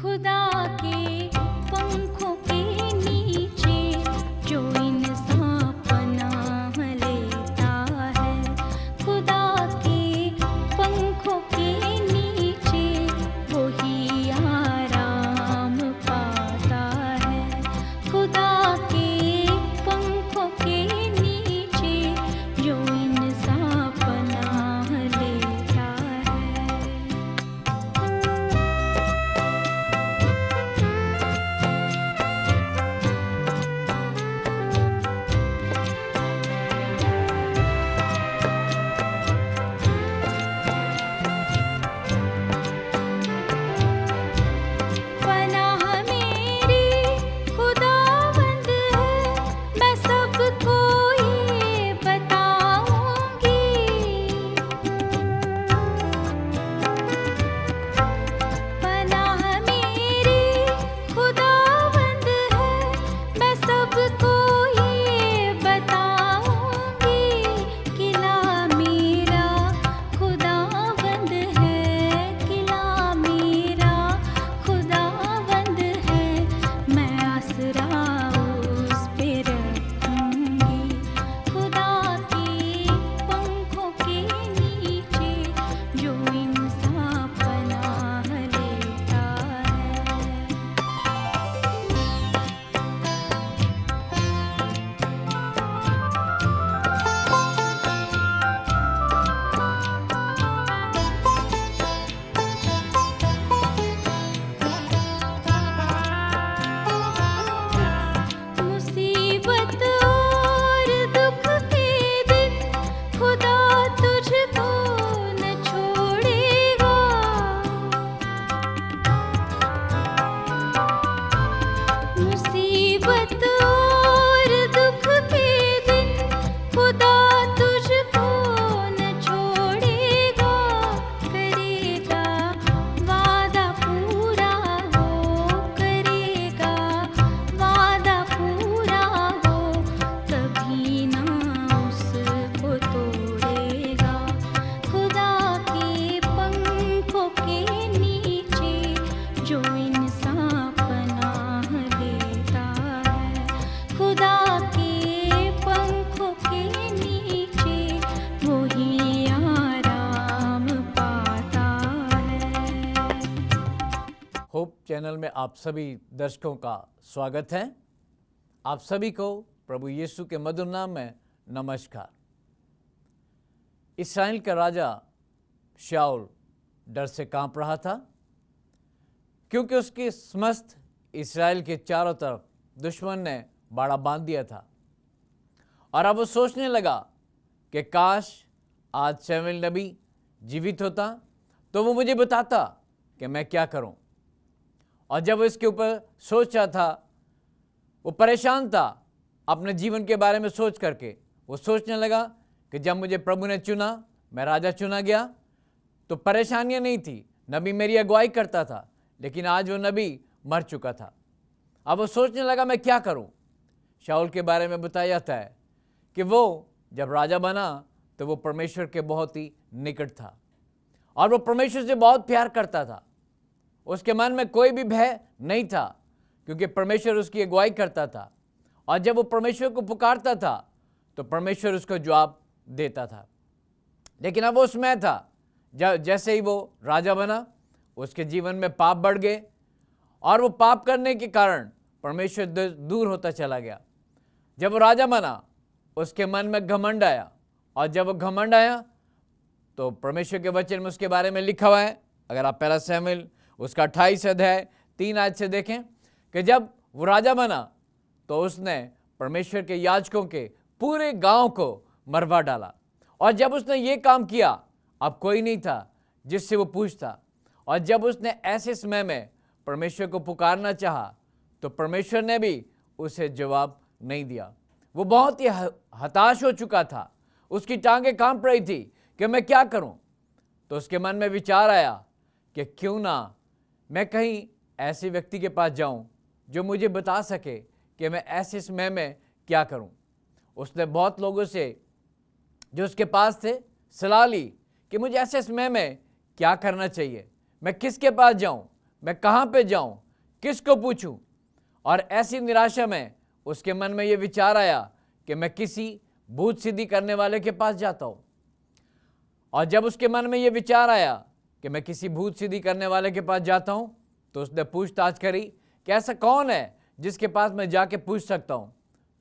खुदा के पंखों के नीचे जो इंसान पनाह लेता है, खुदा के पंखों के नीचे वही आराम पाता है। खुदा के पंखों के नीचे जो इंसान पनाह लेता है। पनाह मेरी खुदावंद है, मैं सबको ये बताऊंगी। पनाह मेरी खुदावंद है, मैं सबको ये बताऊंगी। किला मेरा खुदावंद है, किला मेरा खुदावंद है, मैं आसरा उस पे रखूंगी। खुदा के पंखों के नीचे जो इंसान पनाह लेता है। मुसीबत और दुख के दिन खुदा तुझको न छोड़ेगा। मुसीबत और दुख के दिन खुदा तुझको न छोड़ेगा। करेगा वादा पूरा हो, करेगा वादा पूरा हो, कभी ना उसको तोड़ेगा। खुदा के पंखों के नीचे जो इंसान पनाह लेता है, खुदा के पंखों के नीचे वही आराम पाता है। होप चैनल में आप सभी दर्शकों का स्वागत है। आप सभी को प्रभु यीशु के मधुर नाम में नमस्कार। इस्राएल का राजा शाऊल डर से कांप रहा था, क्योंकि उसके समस्त इस्राएल के चारों तरफ दुश्मन ने बाड़ा बांध दिया था। और अब वो सोचने लगा कि काश आज शमूएल नबी जीवित होता तो वो मुझे बताता कि मैं क्या करूं। और जब वो इसके ऊपर सोच रहा था, वो परेशान था अपने जीवन के बारे में सोच करके। वो सोचने लगा कि जब मुझे प्रभु ने चुना, मैं राजा चुना गया, तो परेशानियां नहीं थी, नबी मेरी अगुवाई करता था, लेकिन आज वो नबी मर चुका था। अब वो सोचने लगा मैं क्या करूं। शाऊल के बारे में बताया जाता है कि वो जब राजा बना तो वो परमेश्वर के बहुत ही निकट था और वो परमेश्वर से बहुत प्यार करता था। उसके मन में कोई भी भय नहीं था, क्योंकि परमेश्वर उसकी अगुवाई करता था। और जब वो परमेश्वर को पुकारता था तो परमेश्वर उसको जवाब देता था। लेकिन अब वो समय था जब जैसे ही वो राजा बना, उसके जीवन में पाप बढ़ गए और वो पाप करने के कारण परमेश्वर दूर होता चला गया। जब वो राजा बना, उसके मन में घमंड आया, और जब वो घमंड आया तो परमेश्वर के वचन में उसके बारे में लिखा हुआ है। अगर आप पहला शमूएल उसका 28 अध्याय 3 आयत से देखें कि जब वो राजा बना तो उसने परमेश्वर के याजकों के पूरे गांव को मरवा डाला। और जब उसने ये काम किया, अब कोई नहीं था जिससे वो पूछता। और जब उसने ऐसे समय में परमेश्वर को पुकारना चाहा तो परमेश्वर ने भी उसे जवाब नहीं दिया। वो बहुत ही हताश हो चुका था, उसकी टांगें कांप रही थी कि मैं क्या करूं। तो उसके मन में विचार आया कि क्यों ना मैं कहीं ऐसे व्यक्ति के पास जाऊं जो मुझे बता सके कि मैं ऐसे समय में क्या करूं। उसने बहुत लोगों से जो उसके पास थे सलाह ली कि मुझे ऐसे समय में क्या करना चाहिए, मैं किसके पास जाऊं, मैं कहाँ पे जाऊं, किसको पूछूं। और ऐसी निराशा में उसके मन में ये विचार आया कि मैं किसी भूत सिद्धि करने वाले के पास जाता हूं। और जब उसके मन में ये विचार आया कि मैं किसी भूत सिद्धि करने वाले के पास जाता हूं, तो उसने पूछताछ करी कि ऐसा कौन है जिसके पास मैं जाके पूछ सकता हूं।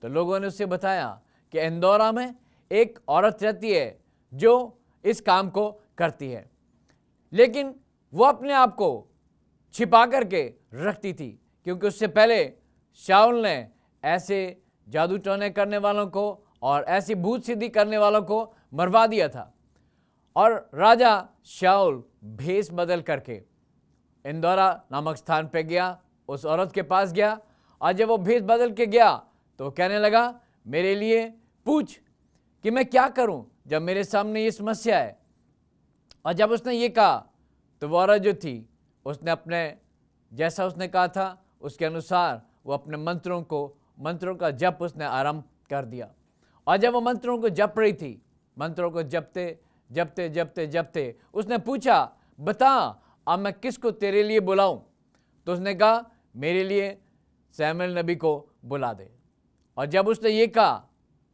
तो लोगों ने उससे बताया कि इंदौरा में एक औरत रहती है जो इस काम को करती है, लेकिन वो अपने आप को छिपा करके रखती थी, क्योंकि उससे पहले शाऊल ने ऐसे जादू टोने करने वालों को और ऐसी भूत सिद्धि करने वालों को मरवा दिया था। और राजा शाऊल भेष बदल करके इंदौरा नामक स्थान पे गया, उस औरत के पास गया। और जब वो भेष बदल के गया तो कहने लगा, मेरे लिए पूछ कि मैं क्या करूं जब मेरे सामने ये समस्या है। और जब उसने ये कहा तो वो औरत जो थी उसने अपने जैसा उसने कहा था उसके अनुसार वो अपने मंत्रों का जप उसने आरंभ कर दिया। और जब वो मंत्रों को जप रही थी, मंत्रों को जपते उसने पूछा, बता अब मैं किसको तेरे लिए बुलाऊं। तो उसने कहा, मेरे लिए सैमुएल नबी को बुला दे। और जब उसने ये कहा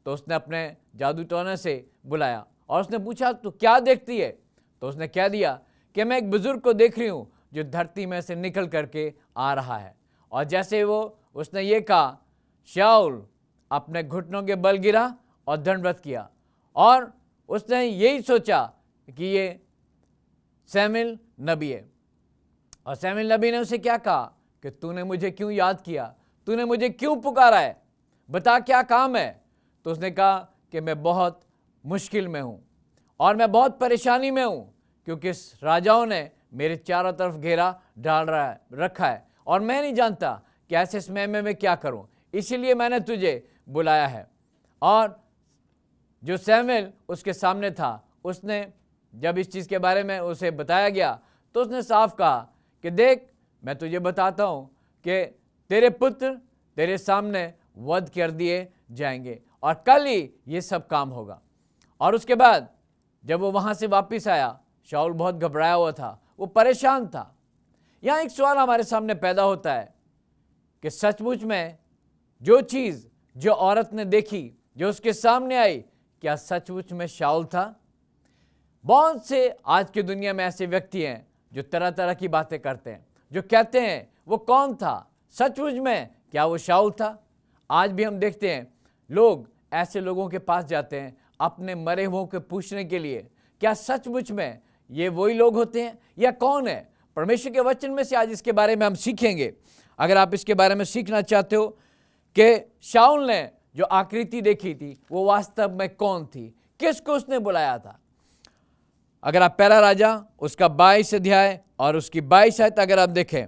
तो उसने अपने जादू टोने से बुलाया और उसने पूछा, तू क्या देखती है। तो उसने कह दिया कि मैं एक बुजुर्ग को देख रही हूँ जो धरती में से निकल करके आ रहा है। और जैसे उसने ये कहा, शाऊल अपने घुटनों के बल गिरा और दंडवत किया। और उसने यही सोचा कि ये सैमुएल नबी है। और सैमुएल नबी ने उसे क्या कहा कि तूने मुझे क्यों याद किया, तूने मुझे क्यों पुकारा है, बता क्या काम है। तो उसने कहा कि मैं बहुत मुश्किल में हूँ और मैं बहुत परेशानी में हूँ, क्योंकि इस राजाओं ने मेरे चारों तरफ घेरा रखा है और मैं नहीं जानता कि ऐसे समय में मैं क्या करूँ, इसीलिए मैंने तुझे बुलाया है। और जो सैमुएल उसके सामने था, उसने जब इस चीज़ के बारे में उसे बताया गया तो उसने साफ कहा कि देख, मैं तुझे बताता हूँ कि तेरे पुत्र तेरे सामने वध कर दिए जाएंगे और कल ही ये सब काम होगा। और उसके बाद जब वो वहाँ से वापस आया, शाऊल बहुत घबराया हुआ था, वो परेशान था। यहाँ एक सवाल हमारे सामने पैदा होता है कि सचमुच में जो चीज़ जो औरत ने देखी, जो उसके सामने आई, क्या सचमुच में शाऊल था। बहुत से आज की दुनिया में ऐसे व्यक्ति हैं जो तरह तरह की बातें करते हैं, जो कहते हैं वो कौन था, सचमुच में क्या वो शाऊल था। आज भी हम देखते हैं लोग ऐसे लोगों के पास जाते हैं अपने मरे हुओं के पूछने के लिए, क्या सचमुच में ये वही लोग होते हैं या कौन है। परमेश्वर के वचन में से आज इसके बारे में हम सीखेंगे। अगर आप इसके बारे में सीखना चाहते हो कि शाऊल ने जो आकृति देखी थी वो वास्तव में कौन थी, किसको उसने बुलाया था। अगर आप पहला राजा उसका 22 अध्याय और उसकी 22 आयत अगर आप देखें,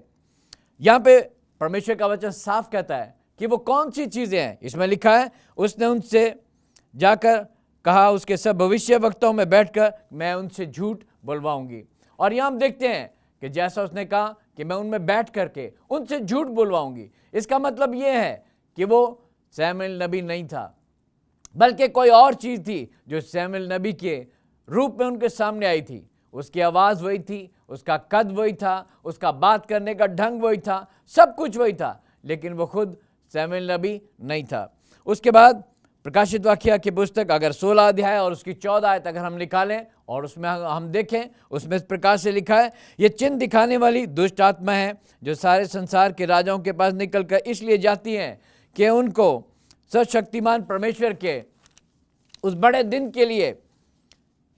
यहाँ पे परमेश्वर का वचन साफ कहता है कि वो कौन सी चीज़ें हैं। इसमें लिखा है, उसने उनसे जाकर कहा, उसके सब भविष्य वक्ताओं में बैठकर मैं उनसे झूठ बुलवाऊंगी। और यहाँ हम देखते हैं कि जैसा उसने कहा कि मैं उनमें बैठ करके उनसे झूठ बुलवाऊंगी, इसका मतलब ये है कि वो सैमुएल नबी नहीं था, बल्कि कोई और चीज़ थी जो सैमुएल नबी के रूप में उनके सामने आई थी। उसकी आवाज़ वही थी, उसका कद वही था, उसका बात करने का ढंग वही था, सब कुछ वही था, लेकिन वो खुद सैमुएल नबी नहीं था। उसके बाद प्रकाशित वाक्य की पुस्तक अगर 16 अध्याय और उसकी 14 आयत अगर हम निकालें और उसमें हम देखें, उसमें इस प्रकार से लिखा है, ये चिन्ह दिखाने वाली दुष्ट आत्मा है जो सारे संसार के राजाओं के पास निकल कर इसलिए जाती हैं कि उनको सर्वशक्तिमान परमेश्वर के उस बड़े दिन के लिए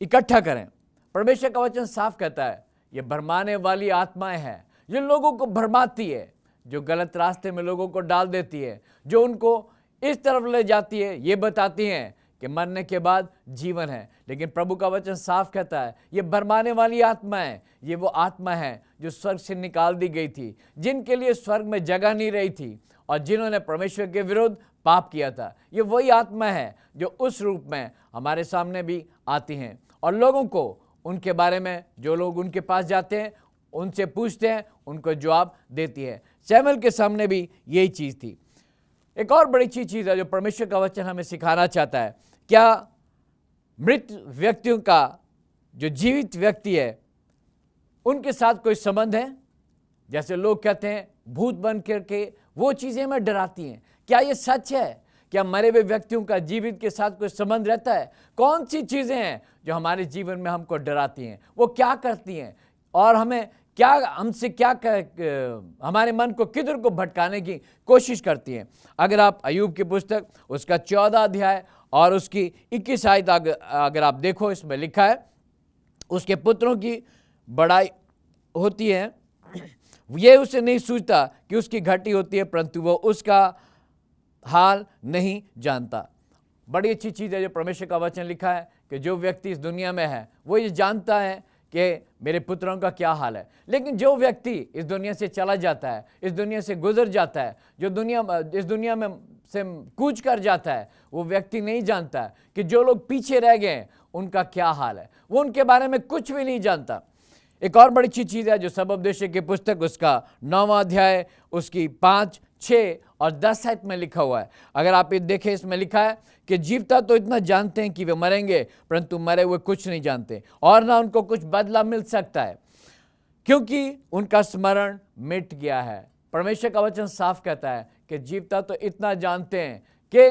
इकट्ठा करें। परमेश्वर का वचन साफ कहता है, ये भरमाने वाली आत्माएं हैं जो लोगों को भरमाती है, जो गलत रास्ते में लोगों को डाल देती है, जो उनको इस तरफ ले जाती है, ये बताती हैं कि मरने के बाद जीवन है। लेकिन प्रभु का वचन साफ कहता है, ये भरमाने वाली आत्मा है, ये वो आत्मा है जो स्वर्ग से निकाल दी गई थी, जिनके लिए स्वर्ग में जगह नहीं रही थी और जिन्होंने परमेश्वर के विरुद्ध पाप किया था। ये वही आत्मा है जो उस रूप में हमारे सामने भी आती हैं और लोगों को उनके बारे में, जो लोग उनके पास जाते हैं, उनसे पूछते हैं, उनको जवाब देती है। सैमुएल के सामने भी यही चीज़ थी। एक और बड़ी चीज़ है जो परमेश्वर का वचन हमें सिखाना चाहता है, क्या मृत व्यक्तियों का जो जीवित व्यक्ति है उनके साथ कोई संबंध है। जैसे लोग कहते हैं भूत बन करके वो चीज़ें हमें डराती हैं। क्या ये सच है? क्या मरे हुए व्यक्तियों का जीवित के साथ कोई संबंध रहता है? कौन सी चीज़ें हैं जो हमारे जीवन में हमको डराती हैं? वो क्या करती हैं और हमें क्या हमसे क्या हमारे मन को किधर को भटकाने की कोशिश करती हैं? अगर आप अय्यूब की पुस्तक उसका 14 अध्याय और उसकी 21 आयत अगर आप देखो, इसमें लिखा है उसके पुत्रों की बड़ाई होती है, ये उसे नहीं सूझता कि उसकी घटी होती है, परंतु वो उसका हाल नहीं जानता। बड़ी अच्छी चीज़ है जो परमेश्वर का वचन लिखा है कि जो व्यक्ति इस दुनिया में है वो ये जानता है कि मेरे पुत्रों का क्या हाल है। लेकिन जो व्यक्ति इस दुनिया से चला जाता है, इस दुनिया से गुजर जाता है, जो इस दुनिया में से कूच कर जाता है, वो व्यक्ति नहीं जानता है कि जो लोग पीछे रह गए हैं उनका क्या हाल है। वो उनके बारे में कुछ भी नहीं जानता। एक और बड़ी अच्छी चीज़ है जो सबोपदेश की पुस्तक उसका 9वां अध्याय उसकी 5, 6 और 10 आयत में लिखा हुआ है। अगर आप ये देखें, इसमें लिखा है कि जीवता तो इतना जानते हैं कि वे मरेंगे, परंतु मरे हुए कुछ नहीं जानते और ना उनको कुछ बदला मिल सकता है, क्योंकि उनका स्मरण मिट गया है। परमेश्वर का वचन साफ कहता है कि जीवता तो इतना जानते हैं कि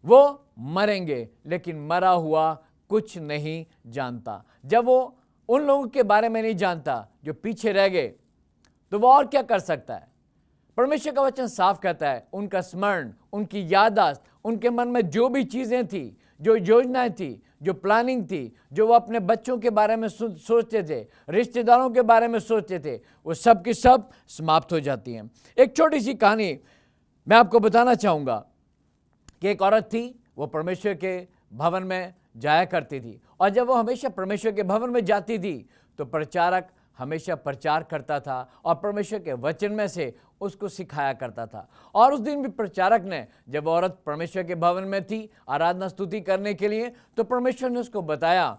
वो मरेंगे, लेकिन मरा हुआ कुछ नहीं जानता। जब वो उन लोगों के बारे में नहीं जानता जो पीछे रह गए, तो वो और क्या कर सकता है? परमेश्वर का वचन साफ कहता है उनका स्मरण, उनकी याददाश्त, उनके मन में जो भी चीज़ें थी, जो योजनाएं थी, जो प्लानिंग थी, जो वो अपने बच्चों के बारे में सोचते थे, रिश्तेदारों के बारे में सोचते थे, वो सब की सब समाप्त हो जाती हैं। एक छोटी सी कहानी मैं आपको बताना चाहूँगा कि एक औरत थी, वो परमेश्वर के भवन में जाया करती थी, और जब वो हमेशा परमेश्वर के भवन में जाती थी तो प्रचारक हमेशा प्रचार करता था और परमेश्वर के वचन में से उसको सिखाया करता था। और उस दिन भी प्रचारक ने, जब औरत परमेश्वर के भवन में थी आराधना स्तुति करने के लिए, तो परमेश्वर ने उसको बताया,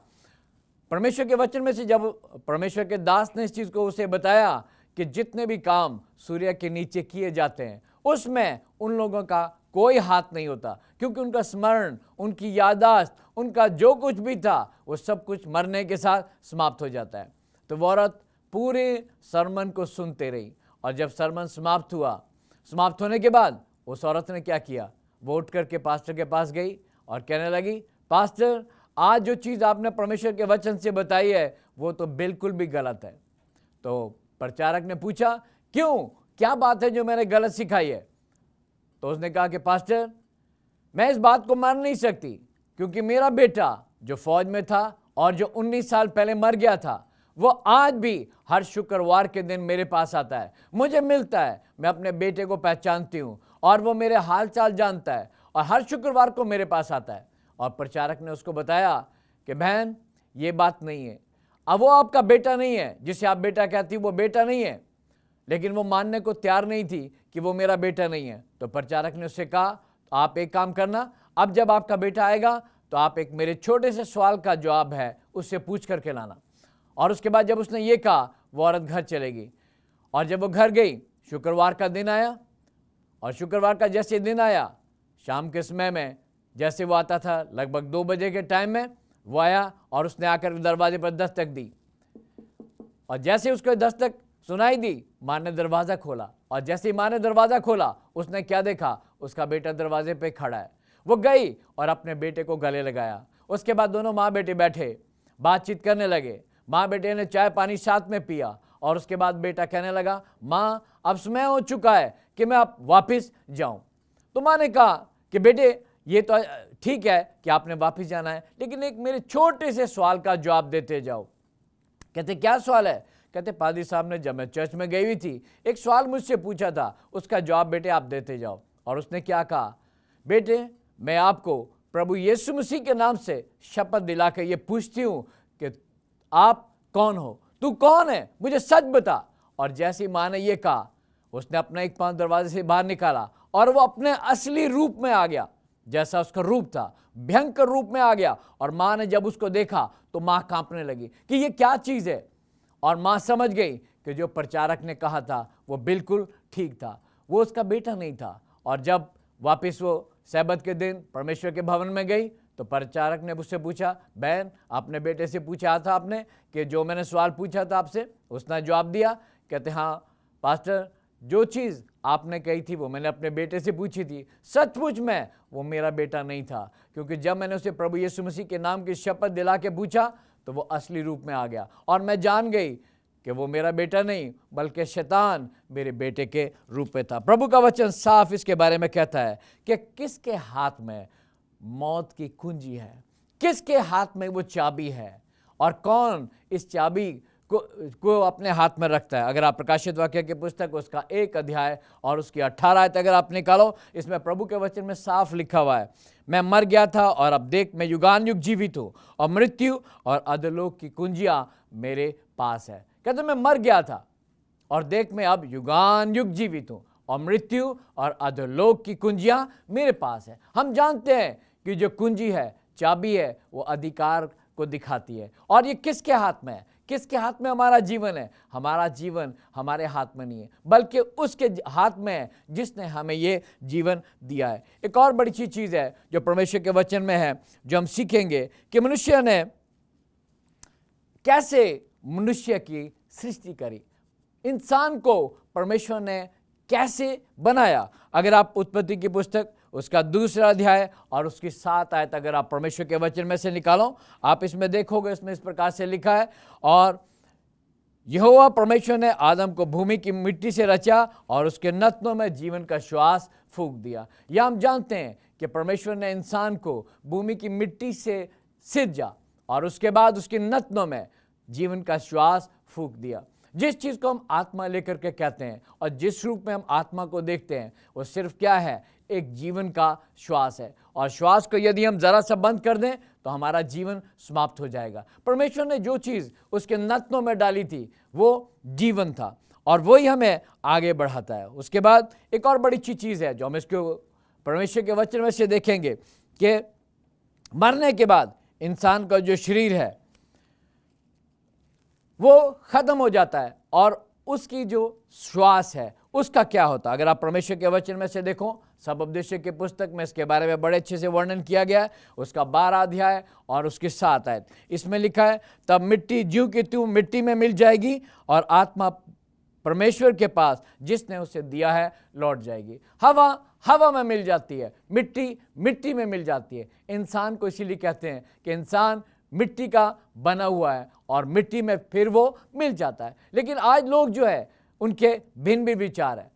परमेश्वर के वचन में से जब परमेश्वर के दास ने इस चीज़ को उसे बताया कि जितने भी काम सूर्य के नीचे किए जाते हैं उसमें उन लोगों का कोई हाथ नहीं होता, क्योंकि उनका स्मरण, उनकी याददाश्त, उनका जो कुछ भी था वो सब कुछ मरने के साथ समाप्त हो जाता है। तो वो औरत पूरे सरमन को सुनते रही, और जब सरमन समाप्त हुआ, समाप्त होने के बाद उस औरत ने क्या किया, वो उठ करके पास्टर के पास गई और कहने लगी, पास्टर, आज जो चीज़ आपने परमेश्वर के वचन से बताई है वो तो बिल्कुल भी गलत है। तो प्रचारक ने पूछा, क्यों, क्या बात है जो मैंने गलत सिखाई है? तो उसने कहा कि पास्टर, मैं इस बात को मान नहीं सकती, क्योंकि मेरा बेटा जो फौज में था और जो 19 साल पहले मर गया था, वो आज भी हर शुक्रवार के दिन मेरे पास आता है, मुझे मिलता है, मैं अपने बेटे को पहचानती हूँ और वो मेरे हाल चाल जानता है और हर शुक्रवार को मेरे पास आता है। और प्रचारक ने उसको बताया कि बहन, ये बात नहीं है, अब वो आपका बेटा नहीं है, जिसे आप बेटा कहती वो बेटा नहीं है। लेकिन वो मानने को तैयार नहीं थी कि वो मेरा बेटा नहीं है। तो प्रचारक ने उससे कहा, आप एक काम करना, अब जब आपका बेटा आएगा तो आप एक मेरे छोटे से सवाल का जवाब है उससे पूछ करके लाना। और उसके बाद जब उसने ये कहा, वो औरत घर चलेगी। और जब वो घर गई, शुक्रवार का दिन आया, और शुक्रवार का जैसे दिन आया, शाम के समय में जैसे वो आता था, लगभग 2 बजे के टाइम में वो आया और उसने आकर दरवाजे पर दस्तक दी। और जैसे उसको दस्तक सुनाई दी, माँ ने दरवाज़ा खोला, और जैसे ही माँ ने दरवाज़ा खोला, उसने क्या देखा, उसका बेटा दरवाजे पे खड़ा है। वो गई और अपने बेटे को गले लगाया। उसके बाद दोनों माँ बेटे बैठे बातचीत करने लगे। माँ बेटे ने चाय पानी साथ में पिया, और उसके बाद बेटा कहने लगा, माँ, अब समय हो चुका है कि मैं अब वापस जाऊँ। तो माँ ने कहा कि बेटे, ये तो ठीक है कि आपने वापस जाना है, लेकिन एक मेरे छोटे से सवाल का जवाब देते जाओ। कहते, क्या सवाल है? कहते, पादरी साहब ने जब मैं चर्च में गई हुई थी, एक सवाल मुझसे पूछा था, उसका जवाब बेटे आप देते जाओ। और उसने क्या कहा, बेटे, मैं आपको प्रभु यीशु मसीह के नाम से शपथ दिलाकर ये पूछती हूँ कि आप कौन हो, तू कौन है, मुझे सच बता। और जैसी माँ ने ये कहा, उसने अपना एक पांव दरवाजे से बाहर निकाला और वो अपने असली रूप में आ गया, जैसा उसका रूप था, भयंकर रूप में आ गया। और माँ ने जब उसको देखा तो माँ कांपने लगी कि ये क्या चीज़ है। और माँ समझ गई कि जो प्रचारक ने कहा था वो बिल्कुल ठीक था, वो उसका बेटा नहीं था। और जब वापस वो सब्त के दिन परमेश्वर के भवन में गई तो प्रचारक ने उससे पूछा, बहन, अपने बेटे से पूछा था आपने कि जो मैंने सवाल पूछा था आपसे, उसने जवाब दिया? कहते, हाँ पास्टर जो चीज़ आपने कही थी वो मैंने अपने बेटे से पूछी थी, सचमुच में वो मेरा बेटा नहीं था, क्योंकि जब मैंने उसे प्रभु यीशु मसीह के नाम की शपथ दिला के पूछा तो वो असली रूप में आ गया और मैं जान गई कि वो मेरा बेटा नहीं बल्कि शैतान मेरे बेटे के रूप में था। प्रभु का वचन साफ इसके बारे में कहता है कि किसके हाथ में मौत की कुंजी है, किसके हाथ में वो चाबी है और कौन इस चाबी को अपने हाथ में रखता है। अगर आप प्रकाशित वाक्य की पुस्तक उसका 1 अध्याय और उसकी 18 आयत अगर आप निकालो, इसमें प्रभु के वचन में साफ लिखा हुआ है, मैं मर गया था और अब देख मैं युगान युग जीवित हूँ और मृत्यु और अधोलोक की कुंजियां मेरे पास है। कहते मैं मर गया था और देख मैं अब युगान युग जीवित हूँ और मृत्यु और अधोलोक की कुंजियां मेरे पास है। हम जानते हैं कि जो कुंजी है, चाबी है, वो अधिकार को दिखाती है। और ये किसके हाथ में है? किसके हाथ में हमारा जीवन है? हमारा जीवन हमारे हाथ में नहीं है बल्कि उसके हाथ में है जिसने हमें ये जीवन दिया है। एक और बड़ी चीज़ है जो परमेश्वर के वचन में है, जो हम सीखेंगे कि मनुष्य ने कैसे मनुष्य की सृष्टि करी, इंसान को परमेश्वर ने कैसे बनाया। अगर आप उत्पत्ति की पुस्तक उसका 2 अध्याय और उसकी 7 आयत अगर आप परमेश्वर के वचन में से निकालो, आप इसमें देखोगे, इसमें इस प्रकार से लिखा है, और यहोवा परमेश्वर ने आदम को भूमि की मिट्टी से रचा और उसके नथनों में जीवन का श्वास फूंक दिया। यह हम जानते हैं कि परमेश्वर ने इंसान को भूमि की मिट्टी से सिरजा और उसके बाद उसके नथनों में जीवन का श्वास फूंक दिया। जिस चीज़ को हम आत्मा लेकर के कहते हैं और जिस रूप में हम आत्मा को देखते हैं वो सिर्फ क्या है? एक जीवन का श्वास है। और श्वास को यदि हम जरा सा बंद कर दें तो हमारा जीवन समाप्त हो जाएगा। परमेश्वर ने जो चीज़ उसके नथनों में डाली थी वो जीवन था और वही हमें आगे बढ़ाता है। उसके बाद एक और बड़ी चीज़ है जो हम इसको परमेश्वर के वचन में से देखेंगे कि मरने के बाद इंसान का जो शरीर है वो खत्म हो जाता है और उसकी जो श्वास है उसका क्या होता है। अगर आप परमेश्वर के वचन में से देखो, सब उपदेश की पुस्तक में इसके बारे में बड़े अच्छे से वर्णन किया गया है, उसका 12 अध्याय और उसकी 7 आयत। इसमें लिखा है, तब मिट्टी ज्यों की त्यों मिट्टी में मिल जाएगी और आत्मा परमेश्वर के पास जिसने उसे दिया है लौट जाएगी। हवा में मिल जाती है, मिट्टी में मिल जाती है। इंसान को इसीलिए कहते हैं कि इंसान मिट्टी का बना हुआ है और मिट्टी में फिर वो मिल जाता है। लेकिन आज लोग जो है उनके भिन्न विचार है।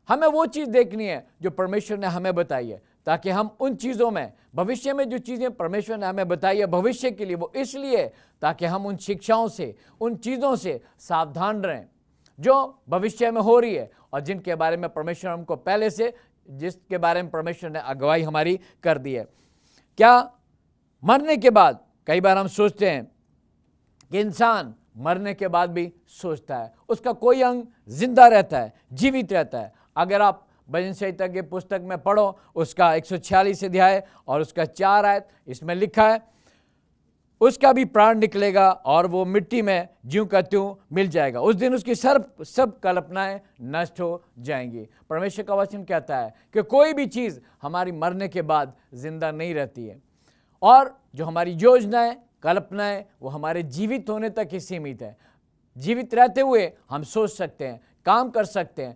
हमें वो चीज़ देखनी है जो परमेश्वर ने हमें बताई है, ताकि हम उन चीज़ों में, भविष्य में जो चीज़ें परमेश्वर ने हमें बताई है भविष्य के लिए, वो इसलिए ताकि हम उन शिक्षाओं से, उन चीज़ों से सावधान रहें जो भविष्य में हो रही है और जिनके बारे में परमेश्वर हमको पहले से, जिसके बारे में परमेश्वर ने अगुवाई हमारी कर दी है। क्या मरने के बाद, कई बार हम सोचते हैं कि इंसान मरने के बाद भी सोचता है, उसका कोई अंग जिंदा रहता है, जीवित रहता है। अगर आप भजन संहिता की पुस्तक में पढ़ो उसका 146 अध्याय और उसका 4 आयत, इसमें लिखा है, उसका भी प्राण निकलेगा और वो मिट्टी में ज्यों का त्यों मिल जाएगा। उस दिन उसकी सब कल्पनाएं नष्ट हो जाएंगी। परमेश्वर का वचन कहता है कि कोई भी चीज़ हमारी मरने के बाद जिंदा नहीं रहती है और जो हमारी योजनाएं, कल्पनाएं, वो हमारे जीवित होने तक ही सीमित है। जीवित रहते हुए हम सोच सकते हैं, काम कर सकते हैं,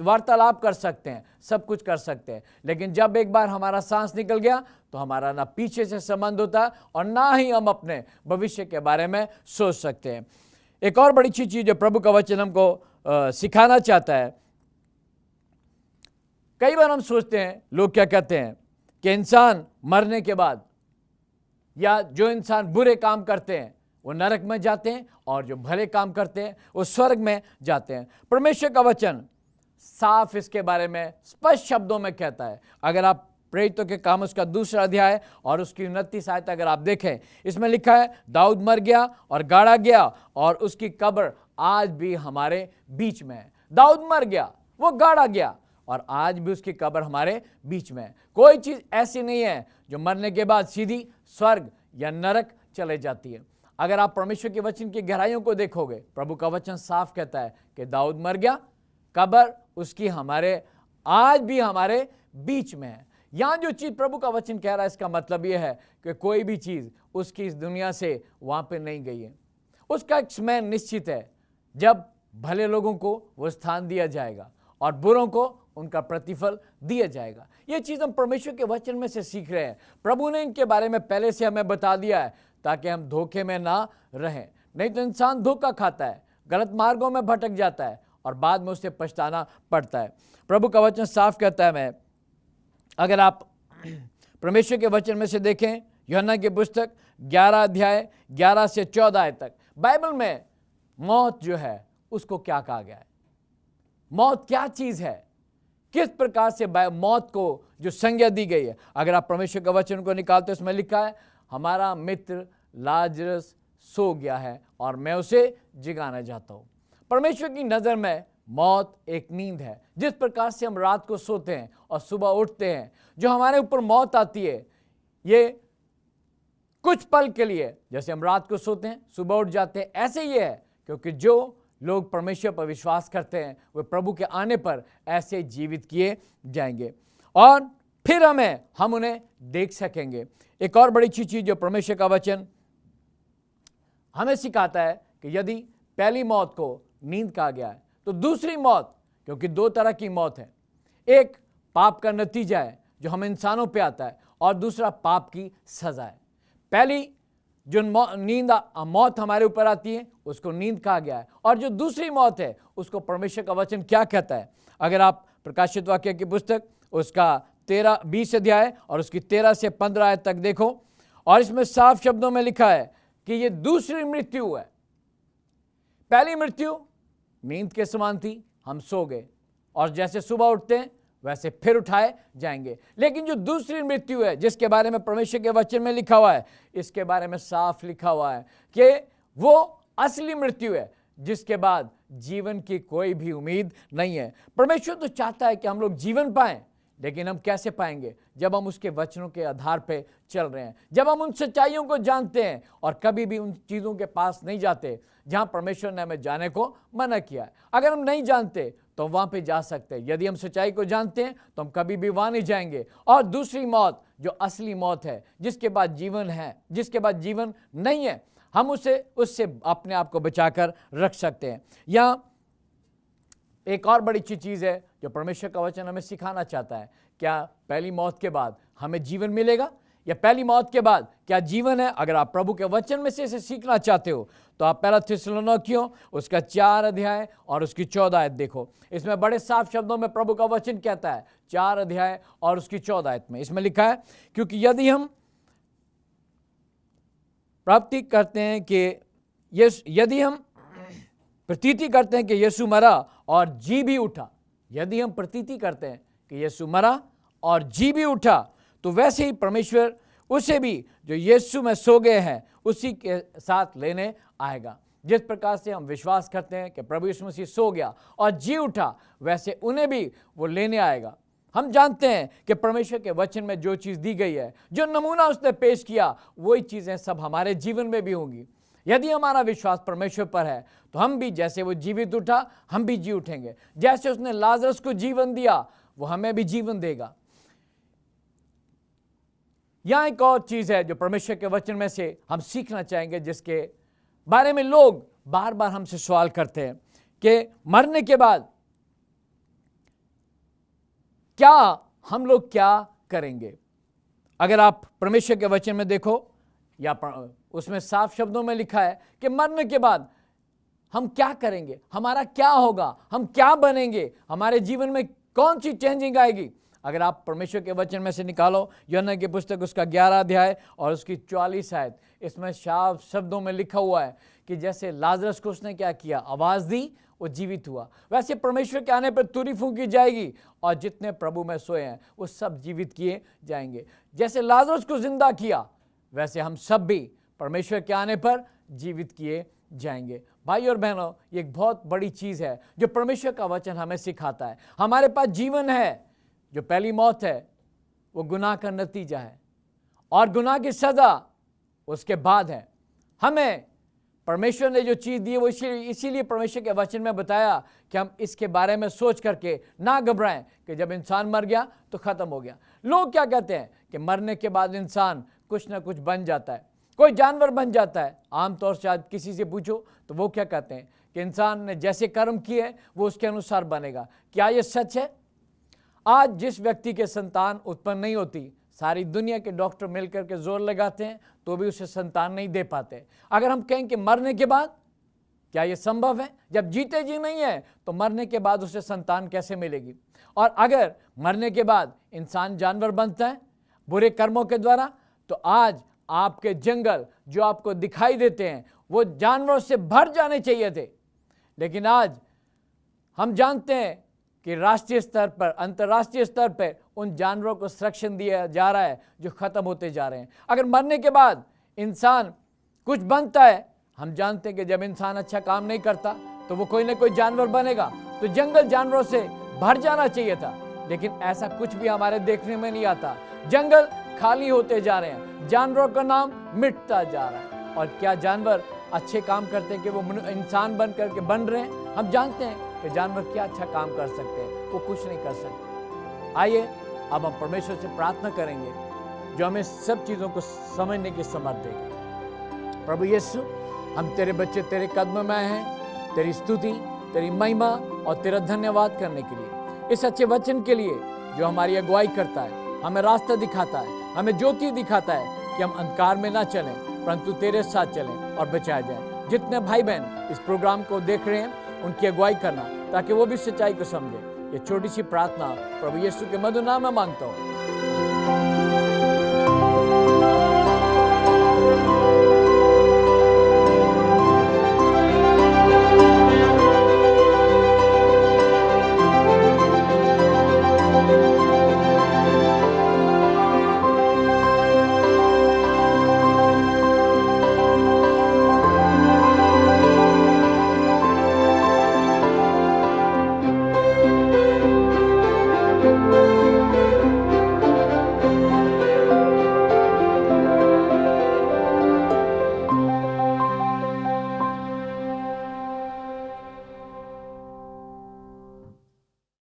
वार्तालाप कर सकते हैं, सब कुछ कर सकते हैं, लेकिन जब एक बार हमारा सांस निकल गया तो हमारा ना पीछे से संबंध होता है और ना ही हम अपने भविष्य के बारे में सोच सकते हैं। एक और बड़ी चीज़ जो प्रभु का वचन हमको सिखाना चाहता है, कई बार हम सोचते हैं, लोग क्या कहते हैं कि इंसान मरने के बाद, या जो इंसान बुरे काम करते हैं वो नरक में जाते हैं और जो भले काम करते हैं वो स्वर्ग में जाते हैं। परमेश्वर का वचन साफ इसके बारे में स्पष्ट शब्दों में कहता है। अगर आप प्रेरितों के काम उसका 2 अध्याय और उसकी 29 आयत अगर आप देखें, इसमें लिखा है, दाऊद मर गया और गाड़ा गया और उसकी कब्र आज भी हमारे बीच में है। दाऊद मर गया, वो गाड़ा गया और आज भी उसकी कब्र हमारे बीच में है। कोई चीज़ ऐसी नहीं है जो मरने के बाद सीधी स्वर्ग या नरक चले जाती है। अगर आप परमेश्वर के वचन की गहराइयों को देखोगे, प्रभु का वचन साफ कहता है कि दाऊद मर गया, कब्र उसकी आज भी हमारे बीच में है। यहाँ जो चीज़ प्रभु का वचन कह रहा है, इसका मतलब यह है कि कोई भी चीज़ उसकी इस दुनिया से वहाँ पे नहीं गई है। उसका एक समय निश्चित है, जब भले लोगों को वो स्थान दिया जाएगा और बुरों को उनका प्रतिफल दिया जाएगा। ये चीज़ हम परमेश्वर के वचन में से सीख रहे हैं। प्रभु ने इनके बारे में पहले से हमें बता दिया है ताकि हम धोखे में ना रहें। नहीं तो इंसान धोखा खाता है, गलत मार्गों में भटक जाता है और बाद में उसे पछताना पड़ता है। प्रभु का वचन साफ कहता है। मैं अगर आप परमेश्वर के वचन में से देखें, यूहन्ना की पुस्तक 11 अध्याय 11 से 14 आयत तक, बाइबल में मौत जो है उसको क्या कहा गया है, मौत क्या चीज़ है, किस प्रकार से मौत को जो संज्ञा दी गई है। अगर आप परमेश्वर के वचन को निकालते, उसमें लिखा है, हमारा मित्र लाजरस सो गया है और मैं उसे जगाना चाहता हूँ। परमेश्वर की नज़र में मौत एक नींद है। जिस प्रकार से हम रात को सोते हैं और सुबह उठते हैं, जो हमारे ऊपर मौत आती है, ये कुछ पल के लिए, जैसे हम रात को सोते हैं सुबह उठ जाते हैं, ऐसे ही है। क्योंकि जो लोग परमेश्वर पर विश्वास करते हैं वे प्रभु के आने पर ऐसे जीवित किए जाएंगे और फिर हम उन्हें देख सकेंगे। एक और बड़ी अच्छी चीज़ जो परमेश्वर का वचन हमें सिखाता है कि यदि पहली मौत को नींद कहा गया है तो दूसरी मौत, क्योंकि दो तरह की मौत है, एक पाप का नतीजा है जो हम इंसानों पे आता है और दूसरा पाप की सजा है। पहली जो मौत हमारे ऊपर आती है उसको नींद कहा गया है और जो दूसरी मौत है उसको परमेश्वर का वचन क्या कहता है। अगर आप प्रकाशित वाक्य की पुस्तक उसका 20 अध्याय और उसकी 13 से 15 आयत तक देखो, और इसमें साफ शब्दों में लिखा है कि ये दूसरी मृत्यु है। पहली मृत्यु नींद के समान थी, हम सो गए और जैसे सुबह उठते हैं वैसे फिर उठाए जाएंगे। लेकिन जो दूसरी मृत्यु है जिसके बारे में परमेश्वर के वचन में लिखा हुआ है, इसके बारे में साफ लिखा हुआ है कि वो असली मृत्यु है जिसके बाद जीवन की कोई भी उम्मीद नहीं है। परमेश्वर तो चाहता है कि हम लोग जीवन पाएं, लेकिन हम कैसे पाएंगे? जब हम उसके वचनों के आधार पे चल रहे हैं, जब हम उन सच्चाइयों को जानते हैं और कभी भी उन चीज़ों के पास नहीं जाते जहां परमेश्वर ने हमें जाने को मना किया है। अगर हम नहीं जानते तो वहां पे जा सकते हैं। यदि हम सच्चाई को जानते हैं तो हम कभी भी वहां नहीं जाएंगे। और दूसरी मौत जो असली मौत है, जिसके बाद जीवन है, जिसके बाद जीवन नहीं है, हम उससे अपने आप को बचाकर रख सकते हैं। यहाँ एक और बड़ी अच्छी चीज़ है जो परमेश्वर का वचन हमें सिखाना चाहता है। क्या पहली मौत के बाद हमें जीवन मिलेगा या पहली मौत के बाद क्या जीवन है? अगर आप प्रभु के वचन में से इसे सीखना चाहते हो तो आप पहला थिस्सलुनीकियों उसका 4 अध्याय और उसकी 14 आयत देखो। इसमें बड़े साफ शब्दों में प्रभु का वचन कहता है, 4 अध्याय और उसकी 14 आयत में इसमें लिखा है, क्योंकि यदि हम प्रतीति करते हैं कि यीशु मरा और जी भी उठा, यदि हम प्रतीति करते हैं कि यीशु मरा और जी भी उठा, तो वैसे ही परमेश्वर उसे भी जो यीशु में सो गए हैं उसी के साथ लेने आएगा। जिस प्रकार से हम विश्वास करते हैं कि प्रभु यीशु मसीह सो गया और जी उठा, वैसे उन्हें भी वो लेने आएगा। हम जानते हैं कि परमेश्वर के वचन में जो चीज़ दी गई है, जो नमूना उसने पेश किया, वही चीज़ें सब हमारे जीवन में भी होंगी। यदि हमारा विश्वास परमेश्वर पर है तो हम भी जैसे वो जीवित उठा, हम भी जी उठेंगे। जैसे उसने लाजरस को जीवन दिया, वो हमें भी जीवन देगा। यहाँ एक और चीज़ है जो परमेश्वर के वचन में से हम सीखना चाहेंगे, जिसके बारे में लोग बार बार हमसे सवाल करते हैं कि मरने के बाद क्या हम लोग क्या करेंगे। अगर आप परमेश्वर के वचन में देखो, या उसमें साफ शब्दों में लिखा है कि मरने के बाद हम क्या करेंगे, हमारा क्या होगा, हम क्या बनेंगे, हमारे जीवन में कौन सी चेंजिंग आएगी। अगर आप परमेश्वर के वचन में से निकालो यूहन्ना की पुस्तक उसका 11 अध्याय और उसकी 44 आयत, इसमें साफ शब्दों में लिखा हुआ है कि जैसे लाजरस को उसने क्या किया, आवाज़ दी, वो जीवित हुआ, वैसे परमेश्वर के आने पर तुरही फूंकी जाएगी और जितने प्रभु में सोए हैं वो सब जीवित किए जाएंगे। जैसे लाजरस को जिंदा किया, वैसे हम सब भी परमेश्वर के आने पर जीवित किए जाएंगे। भाई और बहनों, ये एक बहुत बड़ी चीज़ है जो परमेश्वर का वचन हमें सिखाता है। हमारे पास जीवन है। जो पहली मौत है वो गुनाह का नतीजा है और गुनाह की सज़ा उसके बाद है। हमें परमेश्वर ने जो चीज़ दी है वो इसीलिए परमेश्वर के वचन में बताया कि हम इसके बारे में सोच करके ना घबराएं कि जब इंसान मर गया तो ख़त्म हो गया। लोग क्या कहते हैं कि मरने के बाद इंसान कुछ ना कुछ बन जाता है, कोई जानवर बन जाता है। आमतौर से आज किसी से पूछो तो वो क्या कहते हैं कि इंसान ने जैसे कर्म किए वो उसके अनुसार बनेगा। क्या ये सच है? आज जिस व्यक्ति के संतान उत्पन्न नहीं होती, सारी दुनिया के डॉक्टर मिलकर के जोर लगाते हैं तो भी उसे संतान नहीं दे पाते। अगर हम कहें कि मरने के बाद, क्या यह संभव है? जब जीते जी नहीं है तो मरने के बाद उसे संतान कैसे मिलेगी? और अगर मरने के बाद इंसान जानवर बनता है बुरे कर्मों के द्वारा, तो आज आपके जंगल जो आपको दिखाई देते हैं वो जानवरों से भर जाने चाहिए थे। लेकिन आज हम जानते हैं कि राष्ट्रीय स्तर पर, अंतर्राष्ट्रीय स्तर पर उन जानवरों को संरक्षण दिया जा रहा है जो खत्म होते जा रहे हैं। अगर मरने के बाद इंसान कुछ बनता है, हम जानते हैं कि जब इंसान अच्छा काम नहीं करता तो वो कोई ना कोई जानवर बनेगा, तो जंगल जानवरों से भर जाना चाहिए था। लेकिन ऐसा कुछ भी हमारे देखने में नहीं आता। जंगल खाली होते जा रहे हैं, जानवरों का नाम मिटता जा रहा है। और क्या जानवर अच्छे काम करते हैं कि वो इंसान बन करके बन रहे हैं? हम जानते हैं कि जानवर क्या अच्छा काम कर सकते हैं, वो कुछ नहीं कर सकते। आइए अब हम परमेश्वर से प्रार्थना करेंगे जो हमें सब चीज़ों को समझने की समझ देगा। प्रभु यीशु, हम तेरे बच्चे तेरे कदमों में हैं, तेरी स्तुति, तेरी महिमा और तेरा धन्यवाद करने के लिए, इस अच्छे वचन के लिए जो हमारी अगुवाई करता है, हमें रास्ता दिखाता है, हमें ज्योति दिखाता है कि हम अंधकार में ना चलें परंतु तेरे साथ चलें और बचाए जाएं। जितने भाई बहन इस प्रोग्राम को देख रहे हैं उनकी अगुवाई करना ताकि वो भी सच्चाई को समझे। ये छोटी सी प्रार्थना प्रभु यीशु के मधुर नाम में मांगता हूँ,